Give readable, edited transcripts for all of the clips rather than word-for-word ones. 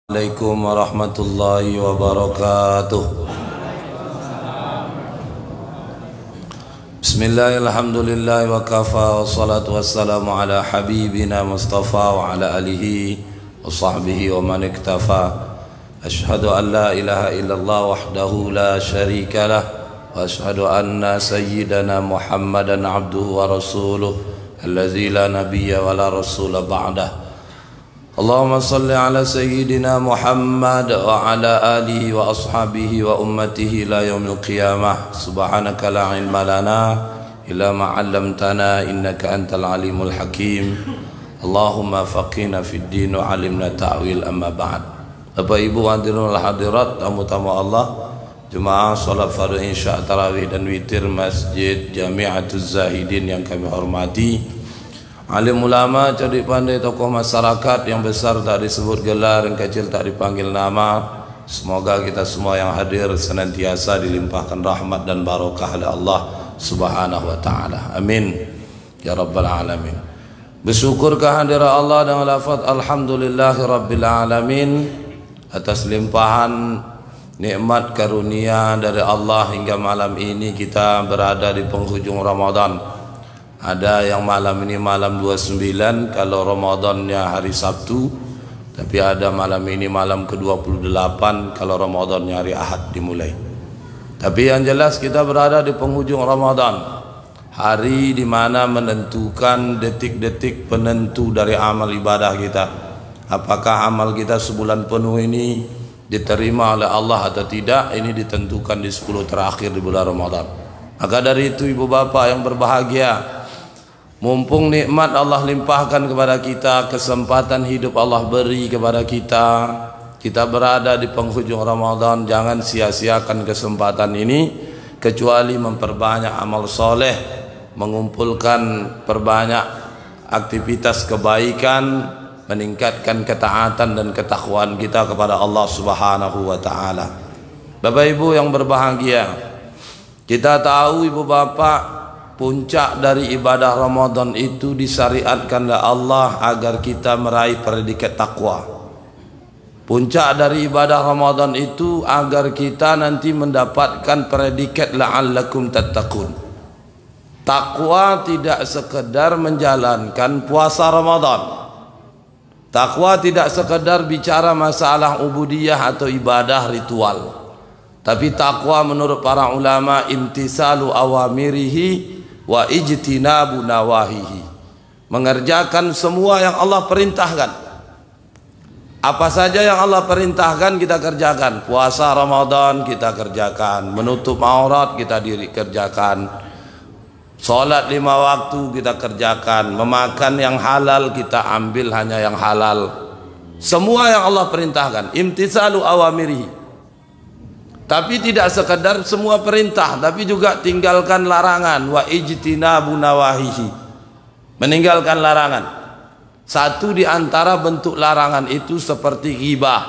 Assalamualaikum warahmatullahi wabarakatuh. Bismillahirrahmanirrahim wa kafa wa salatu wassalamu ala habibina Mustafa wa ala alihi wa sahbihi wa man iktafa. Ashhadu an la ilaha illallah wahdahu la syarika lah wa ashhadu anna sayyidana Muhammadan abduhu wa rasuluh allazi la nabiyya wa la rasula ba'dah. Allahumma salli ala sayyidina Muhammad wa ala alihi wa ashabihi wa ummatihi ila yaumil qiyamah. Subhanaka la ilma lana illa ma 'allamtana innaka antal alimul hakim. Allahumma faqihna fid din wa 'allimna ta'wil, amma ba'd. Bapak Ibu hadirin wal hadirat, tamu-tamu Allah, jemaah salat fardu isya, tarawih dan witir Masjid Jami'atuz Zahidin yang kami hormati, alim ulama, cerdik pandai, tokoh masyarakat yang besar tak disebut gelar, yang kecil tak dipanggil nama. Semoga kita semua yang hadir senantiasa dilimpahkan rahmat dan barakah oleh Allah Subhanahu wa ta'ala. Amin ya rabbal alamin. Bersyukur kehadiran Allah dengan lafaz alhamdulillahi rabbil alamin atas limpahan nikmat karunia dari Allah hingga malam ini kita berada di penghujung Ramadan. Ada yang malam ini malam 29 kalau Ramadannya hari Sabtu, tapi ada malam ini malam ke-28 kalau Ramadannya hari Ahad dimulai. Tapi yang jelas kita berada di penghujung Ramadan, hari di mana menentukan detik-detik penentu dari amal ibadah kita. Apakah amal kita sebulan penuh ini diterima oleh Allah atau tidak, ini ditentukan di 10 terakhir di bulan Ramadan. Maka dari itu ibu bapak yang berbahagia, mumpung nikmat Allah limpahkan kepada kita, kesempatan hidup Allah beri kepada kita, kita berada di penghujung Ramadan, jangan sia-siakan kesempatan ini kecuali memperbanyak amal soleh, mengumpulkan perbanyak aktivitas kebaikan, meningkatkan ketaatan dan ketakwaan kita kepada Allah Subhanahu wa ta'ala. Bapak Ibu yang berbahagia, kita tahu ibu bapak, puncak dari ibadah Ramadan itu disyariatkan oleh Allah agar kita meraih predikat takwa. Puncak dari ibadah Ramadan itu agar kita nanti mendapatkan predikat la'allakum tattaqun. Takwa tidak sekedar menjalankan puasa Ramadan. Takwa tidak sekedar bicara masalah ubudiyah atau ibadah ritual. Tapi takwa menurut para ulama imtisalu awamirihi wa ijtinabu nawahihi, mengerjakan semua yang Allah perintahkan. Apa saja yang Allah perintahkan kita kerjakan. Puasa Ramadan kita kerjakan, menutup aurat kita kerjakan, salat 5 waktu kita kerjakan, memakan yang halal kita ambil hanya yang halal. Semua yang Allah perintahkan, imtisalu awamirihi. Tapi tidak sekedar semua perintah, tapi juga tinggalkan larangan, wa ijtinabu nawahihi, meninggalkan larangan. Satu di antara bentuk larangan itu seperti ghibah,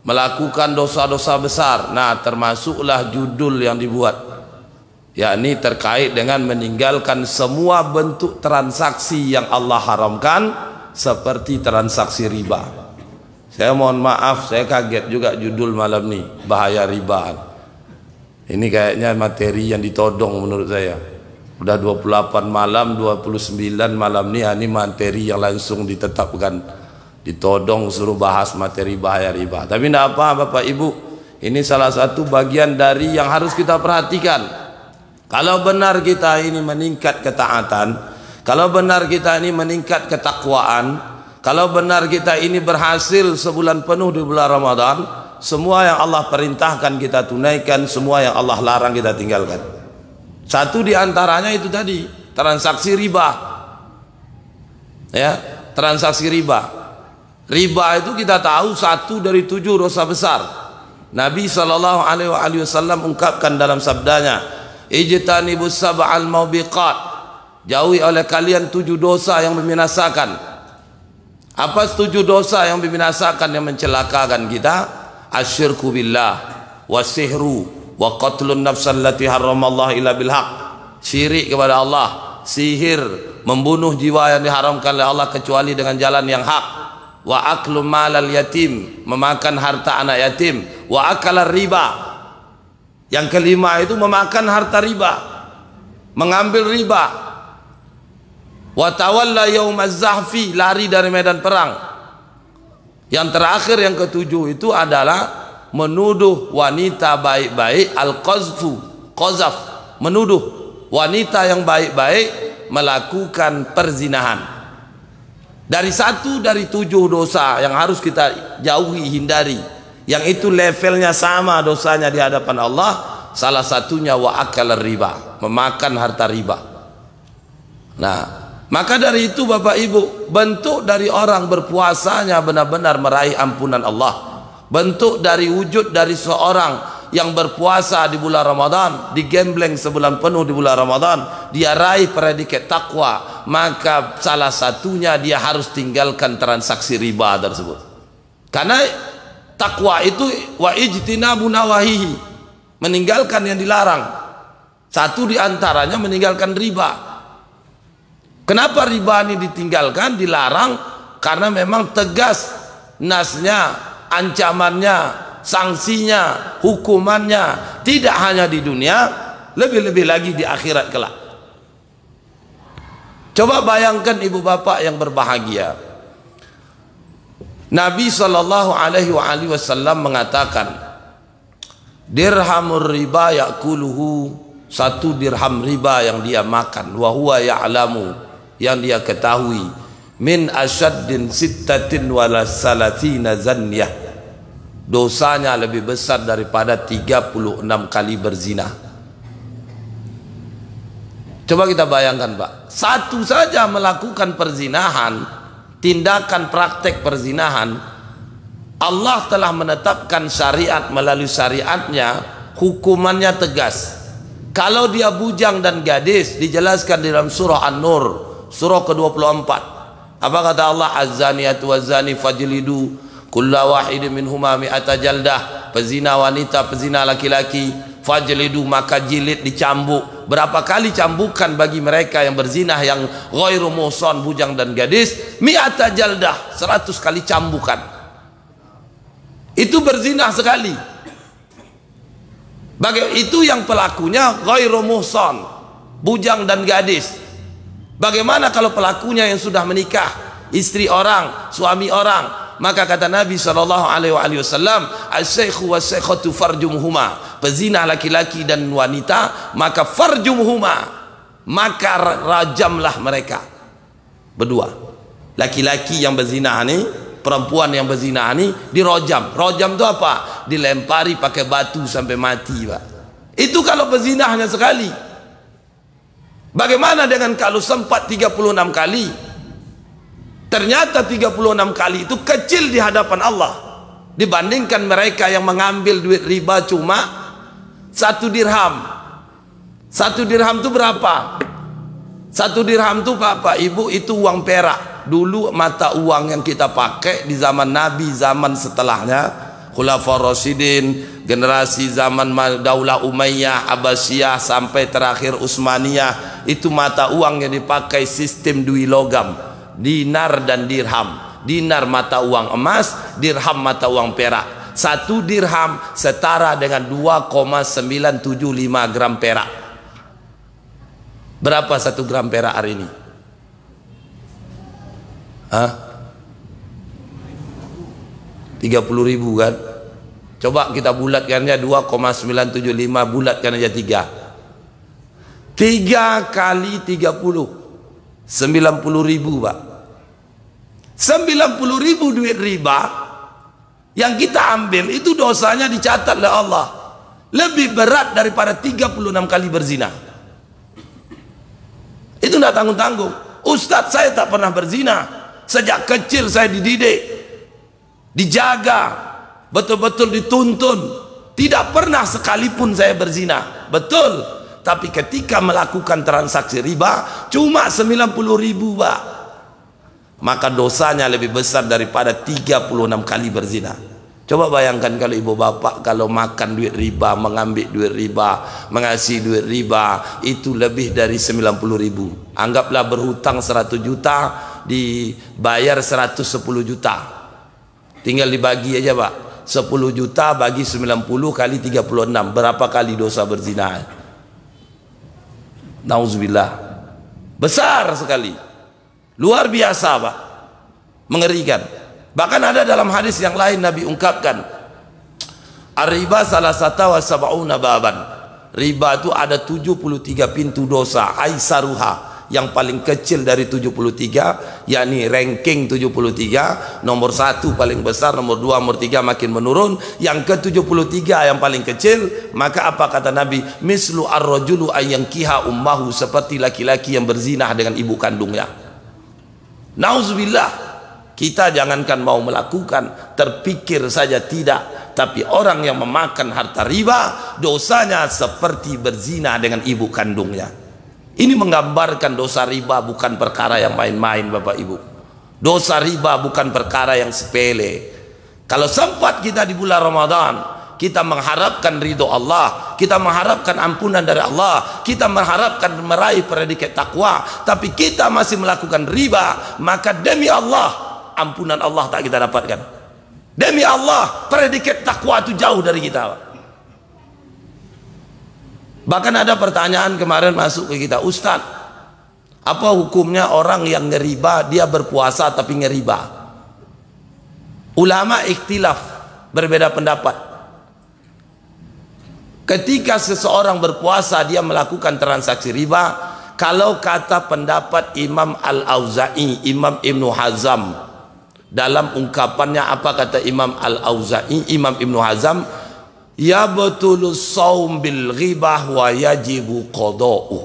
melakukan dosa-dosa besar. Nah, termasuklah judul yang dibuat, yakni terkait dengan meninggalkan semua bentuk transaksi yang Allah haramkan, seperti transaksi riba. Saya mohon maaf, saya kaget juga judul malam ini, bahaya riba. Ini kayaknya materi yang ditodong menurut saya. Udah 28 malam, 29 malam ini materi yang langsung ditetapkan, ditodong suruh bahas materi bahaya riba. Tapi tidak apa Bapak Ibu, ini salah satu bagian dari yang harus kita perhatikan. Kalau benar kita ini meningkat ketaatan, kalau benar kita ini meningkat ketakwaan, kalau benar kita ini berhasil sebulan penuh di bulan Ramadan, semua yang Allah perintahkan kita tunaikan, semua yang Allah larang kita tinggalkan. Satu di antaranya itu tadi, transaksi riba. Ya, transaksi riba. Riba itu kita tahu satu dari 7 dosa besar. Nabi SAW ungkapkan dalam sabdanya, ijtanibus sab'al maubiqat, jauhi oleh kalian 7 dosa yang membinasakan. Apa 7 dosa yang membinasakan, yang mencelakakan kita? Asyirku billah, wasihru, wa qatlun nafsan lati haramallah illa bilhaq. Syirik kepada Allah, sihir, membunuh jiwa yang diharamkan oleh Allah kecuali dengan jalan yang hak. wa aklu malal yatim, memakan harta anak yatim, wa akalar riba. Yang kelima itu memakan harta riba, mengambil riba. Wa tawalla yaumaz zahfi, lari dari medan perang. Yang terakhir yang ketujuh itu adalah menuduh wanita baik-baik, al-qazfu, qazaf, menuduh wanita yang baik-baik melakukan perzinahan. Dari satu dari 7 dosa yang harus kita jauhi, hindari, yang itu levelnya sama dosanya di hadapan Allah, salah satunya wa akal riba, memakan harta riba. Nah, maka dari itu Bapak Ibu, bentuk dari orang berpuasanya benar-benar meraih ampunan Allah. Bentuk dari wujud dari seorang yang berpuasa di bulan Ramadan, digembleng sebulan penuh di bulan Ramadan, dia raih predikat takwa, maka salah satunya dia harus tinggalkan transaksi riba tersebut. Karena takwa itu wa ijtinabu nawahihi, meninggalkan yang dilarang. Satu di antaranya meninggalkan riba. Kenapa riba ini ditinggalkan, dilarang? Karena memang tegas nasnya, ancamannya, sanksinya, hukumannya, tidak hanya di dunia, lebih-lebih lagi di akhirat kelak. Coba bayangkan ibu bapak yang berbahagia, Nabi SAW mengatakan, dirhamur riba yakuluhu, 1 dirham riba yang dia makan, wa huwa ya'lamu, yang dia ketahui, min asyaddin sittatin wala salatina zanyah, dosanya lebih besar daripada 36 kali berzina. Coba kita bayangkan Pak, satu saja melakukan perzinahan, tindakan praktek perzinahan, Allah telah menetapkan syariat, melalui syariatnya hukumannya tegas. Kalau dia bujang dan gadis, dijelaskan di dalam surah An-Nur, surah ke-24. Apa kata Allah? Az-zaniyatu waz-zani fajlidu kulla wahidin minhuma mi'ata jaldah. Pezina wanita, pezina laki-laki, fajlidu, maka jilid, dicambuk. Berapa kali cambukan bagi mereka yang berzina, yang ghairu muhsan, bujang dan gadis? Mi'ata jaldah, 100 kali cambukan. Itu berzina sekali. Itu yang pelakunya ghairu muhsan, bujang dan gadis. Bagaimana kalau pelakunya yang sudah menikah, istri orang, suami orang? Maka kata Nabi SAW, as-saykhu was-saykhatu farjumhuma, pezina laki-laki dan wanita, maka farjumhuma, maka rajamlah mereka berdua. Laki-laki yang berzina ini, perempuan yang berzina ini dirojam. Rojam itu apa? Dilempari pakai batu sampai mati Pak. Itu kalau berzina hanya sekali. Bagaimana dengan kalau sempat 36 kali? Ternyata 36 kali itu kecil di hadapan Allah dibandingkan mereka yang mengambil duit riba cuma 1 dirham. 1 dirham itu berapa? 1 dirham itu Bapak Ibu, itu uang perak. Dulu mata uang yang kita pakai di zaman Nabi, zaman setelahnya Khulafaur Rasyidin, generasi zaman Daulah Umayyah, Abbasiyah sampai terakhir Utsmaniyah, itu mata uang yang dipakai sistem dui logam, dinar dan dirham. Dinar mata uang emas, dirham mata uang perak. 1 dirham setara dengan 2,975 gram perak. Berapa 1 gram perak hari ini? Hah? 30.000 kan? Coba kita bulatkannya 2,975, bulatkan aja 3 kali 30, 90.000 Pak. 90.000 duit riba yang kita ambil itu dosanya dicatat oleh Allah lebih berat daripada 36 kali berzina. Itu tidak tanggung-tanggung. Ustadz, saya tak pernah berzina. Sejak kecil saya dididik, dijaga, betul-betul dituntun, tidak pernah sekalipun saya berzina. Betul, tapi ketika melakukan transaksi riba cuma 90.000 Pak, maka dosanya lebih besar daripada 36 kali berzina. Coba bayangkan kalau ibu bapak kalau makan duit riba, mengambil duit riba, mengasih duit riba, itu lebih dari 90.000. Anggaplah berhutang 100 juta, dibayar 110 juta. Tinggal dibagi aja Pak. 10 juta bagi 90 kali 36. Berapa kali dosa berzina? Nauzubillah. Besar sekali. Luar biasa Pak. Mengerikan. Bahkan ada dalam hadis yang lain Nabi ungkapkan, ar-riba salah satu wa sab'una baban. Riba itu ada 73 pintu dosa. Aisaruha, yang paling kecil dari 73, yakni ranking 73, nomor 1 paling besar, nomor 2, nomor 3 makin menurun, yang ke 73 yang paling kecil. Maka apa kata Nabi? Mislu ar-rajulu ayyankiha ummahu, seperti laki-laki yang berzinah dengan ibu kandungnya. Nauzubillah. Kita jangankan mau melakukan, terpikir saja tidak. Tapi orang yang memakan harta riba, dosanya seperti berzina dengan ibu kandungnya. Ini menggambarkan dosa riba bukan perkara yang main-main Bapak Ibu. Dosa riba bukan perkara yang sepele. Kalau sempat kita di bulan Ramadan, kita mengharapkan ridho Allah, kita mengharapkan ampunan dari Allah, kita mengharapkan meraih predikat takwa, tapi kita masih melakukan riba, maka demi Allah, ampunan Allah tak kita dapatkan. Demi Allah, predikat takwa itu jauh dari kita. Bahkan ada pertanyaan kemarin masuk ke kita, Ustaz, apa hukumnya orang yang ngeriba, dia berpuasa tapi ngeriba? Ulama ikhtilaf, berbeda pendapat. Ketika seseorang berpuasa, dia melakukan transaksi riba. Kalau kata pendapat Imam Al-Auza'i, Imam Ibnu Hazm, dalam ungkapannya apa kata Imam Al-Auza'i, Imam Ibnu Hazm, ya betulus saum bil ghibah wa yajibu qada'u.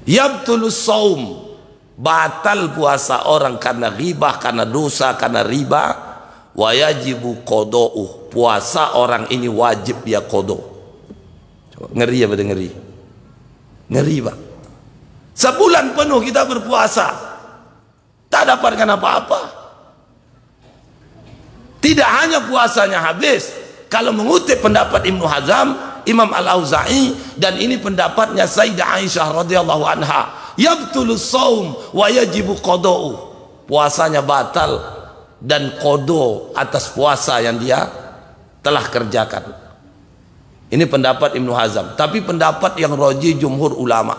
Ya betulus saum, batal puasa orang karena ghibah, karena dosa, karena riba. Wa yajibu qada'u, puasa orang ini wajib dia qada. Ngeri ya, betul ngeri. Ngeri Pak. Sebulan penuh kita berpuasa, tak dapatkan apa-apa. Tidak hanya puasanya habis. Kalau mengutip pendapat Ibnu Hazm, Imam Al-Auza'i, dan ini pendapatnya Sayyidah Aisyah radhiyallahu anha, yabtulus saum wa yajibu qada'u, puasanya batal dan qada atas puasa yang dia telah kerjakan. Ini pendapat Ibnu Hazm. Tapi pendapat yang rajih jumhur ulama,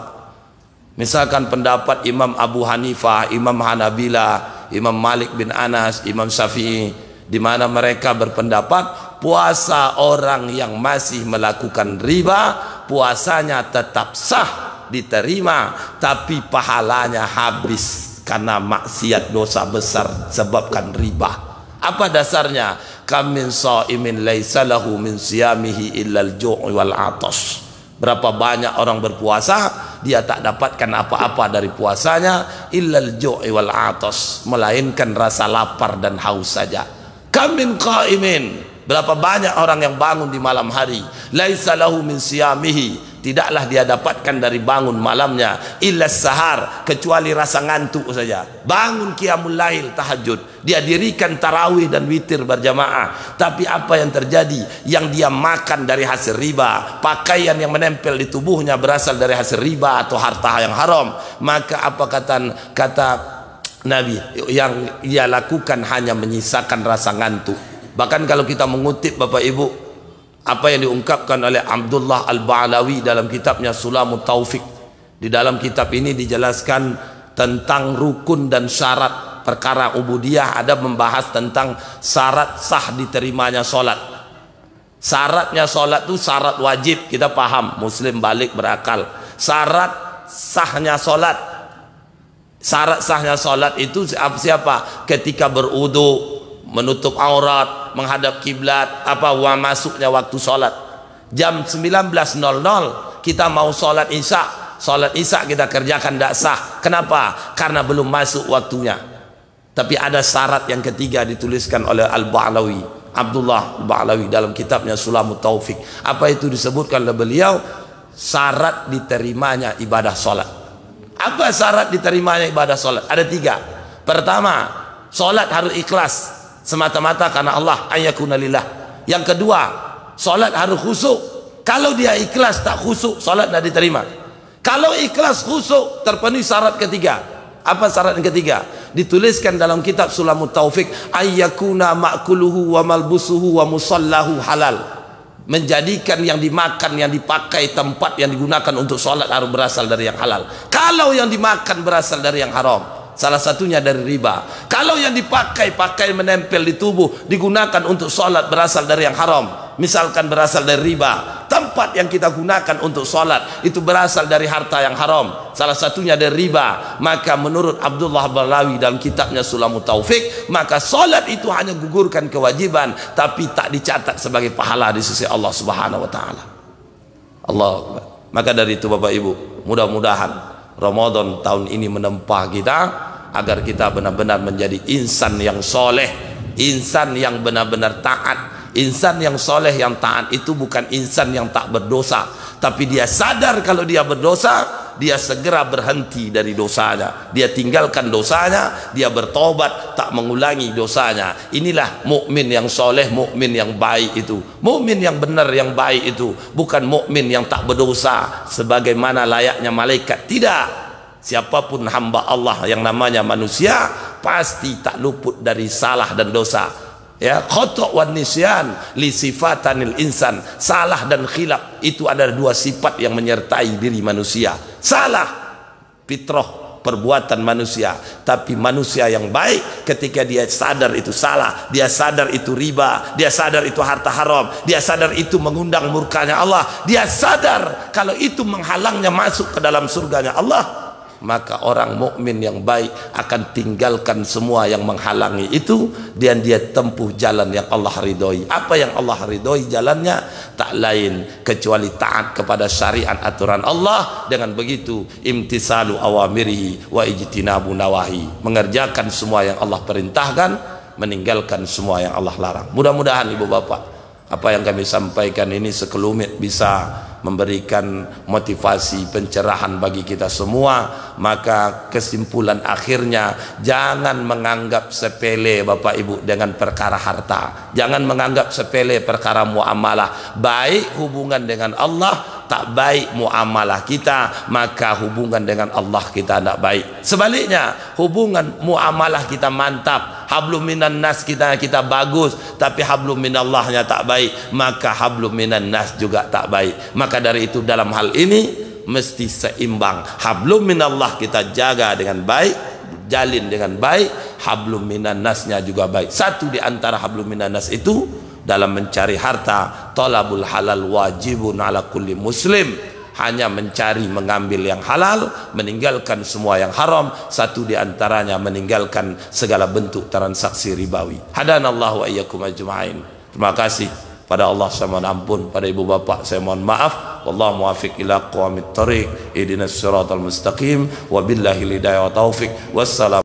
misalkan pendapat Imam Abu Hanifah, Imam Hanabila, Imam Malik bin Anas, Imam Syafi'i, di mana mereka berpendapat puasa orang yang masih melakukan riba, puasanya tetap sah, diterima, tapi pahalanya habis karena maksiat dosa besar sebabkan riba. Apa dasarnya? Kam min shaimin laisa lahu min siyamihi illal ju' wal 'atash. Berapa banyak orang berpuasa, dia tak dapatkan apa-apa dari puasanya, illal ju'i wal 'atash, melainkan rasa lapar dan haus saja. Kam min qaimin, berapa banyak orang yang bangun di malam hari, laisa lahu min siyamihi, tidaklah dia dapatkan dari bangun malamnya, illas sahar, kecuali rasa ngantuk saja. Bangun qiyamul lail, tahajud, dia dirikan tarawih dan witir berjamaah, tapi apa yang terjadi? Yang dia makan dari hasil riba, pakaian yang menempel di tubuhnya berasal dari hasil riba atau harta yang haram. Maka apa kata Nabi, yang ia lakukan hanya menyisakan rasa ngantuk. Bahkan kalau kita mengutip Bapak Ibu, apa yang diungkapkan oleh Abdullah Al-Ba'alawi dalam kitabnya Sulamut Taufik, di dalam kitab ini dijelaskan tentang rukun dan syarat perkara ubudiyah. Ada membahas tentang syarat sah diterimanya solat. Syaratnya solat itu syarat wajib, kita paham, muslim balik berakal. Syarat sahnya solat, syarat sahnya solat itu siapa? Ketika berudu, menutup aurat, menghadap kiblat, masuknya waktu sholat. Jam 19.00 kita mau sholat isya, sholat isya kita kerjakan tidak sah. Kenapa? Karena belum masuk waktunya. Tapi ada syarat yang ketiga dituliskan oleh Al-Ba'alawi, Abdullah Al-Ba'alawi dalam kitabnya Sulamut Taufik. Apa itu disebutkan oleh beliau? Syarat diterimanya ibadah sholat. Apa syarat diterimanya ibadah sholat? Ada 3. Pertama, sholat harus ikhlas, semata-mata karena Allah, ayyakuna lillah. Yang kedua, solat harus khusyuk. Kalau dia ikhlas tak khusyuk, solat tidak diterima. Kalau ikhlas khusyuk, terpenuhi syarat ketiga. Apa syarat yang ketiga? Dituliskan dalam kitab Sulamut Taufik, ayyakuna ma'kuluhu wa malbusuhu wa musallahu halal. Menjadikan yang dimakan, yang dipakai, tempat yang digunakan untuk sholat harus berasal dari yang halal. Kalau yang dimakan berasal dari yang haram, salah satunya dari riba. Kalau yang dipakai, pakaian menempel di tubuh, digunakan untuk sholat berasal dari yang haram, misalkan berasal dari riba. Tempat yang kita gunakan untuk sholat itu berasal dari harta yang haram, salah satunya dari riba. Maka menurut Abdullah Balawi dalam kitabnya Sulamut Taufik, maka sholat itu hanya gugurkan kewajiban, tapi tak dicatat sebagai pahala di sisi Allah Subhanahu wa Ta'ala. Allah Akbar. Maka dari itu Bapak Ibu, mudah-mudahan Ramadan tahun ini menempa kita agar kita benar-benar menjadi insan yang soleh, insan yang benar-benar taat. Insan yang soleh yang taat itu bukan insan yang tak berdosa, tapi dia sadar kalau dia berdosa, dia segera berhenti dari dosanya, dia tinggalkan dosanya, dia bertobat, tak mengulangi dosanya. Inilah mukmin yang soleh, mukmin yang baik itu, mukmin yang benar, yang baik itu, bukan mukmin yang tak berdosa sebagaimana layaknya malaikat. Tidak, siapapun hamba Allah yang namanya manusia pasti tak luput dari salah dan dosa. Ya, khata' wan nisyan li sifatanil insan. Salah dan khilaf itu ada dua sifat yang menyertai diri manusia. Salah fitrah perbuatan manusia, tapi manusia yang baik ketika dia sadar itu salah, dia sadar itu riba, dia sadar itu harta haram, dia sadar itu mengundang murkanya Allah, dia sadar kalau itu menghalangnya masuk ke dalam surganya Allah, maka orang mukmin yang baik akan tinggalkan semua yang menghalangi itu, dan dia tempuh jalan yang Allah ridhoi. Apa yang Allah ridhoi jalannya? Tak lain kecuali taat kepada syariat aturan Allah. Dengan begitu imtisalu awamirihi wa ijtinabu nawahi, mengerjakan semua yang Allah perintahkan, meninggalkan semua yang Allah larang. Mudah-mudahan ibu bapak, apa yang kami sampaikan ini sekelumit bisa memberikan motivasi pencerahan bagi kita semua. Maka kesimpulan akhirnya, jangan menganggap sepele Bapak Ibu dengan perkara harta, jangan menganggap sepele perkara muamalah. Baik hubungan dengan Allah, tak baik muamalah kita, maka hubungan dengan Allah kita tidak baik. Sebaliknya, hubungan muamalah kita mantap, hablum minan nas kita bagus, tapi hablum minallahnya tak baik, maka hablum minan nas juga tak baik. Maka dari itu dalam hal ini mesti seimbang. Hablum minallah kita jaga dengan baik, jalin dengan baik, hablum minan nasnya juga baik. Satu di antara hablum minan nas itu dalam mencari harta, talabul halal wajibun ala kulli muslim. Hanya mencari, mengambil yang halal, meninggalkan semua yang haram. Satu di antaranya meninggalkan segala bentuk transaksi ribawi. Hadanallahu wa iyyakum ajma'in. Terima kasih pada Allah, saya mohon ampun. Pada ibu bapak saya mohon maaf. Wallahu muwaffiq ila aqwamit thariq. Ihdinas siratal mustaqim. Wabillahi hidayah wa taufik. Wassalam.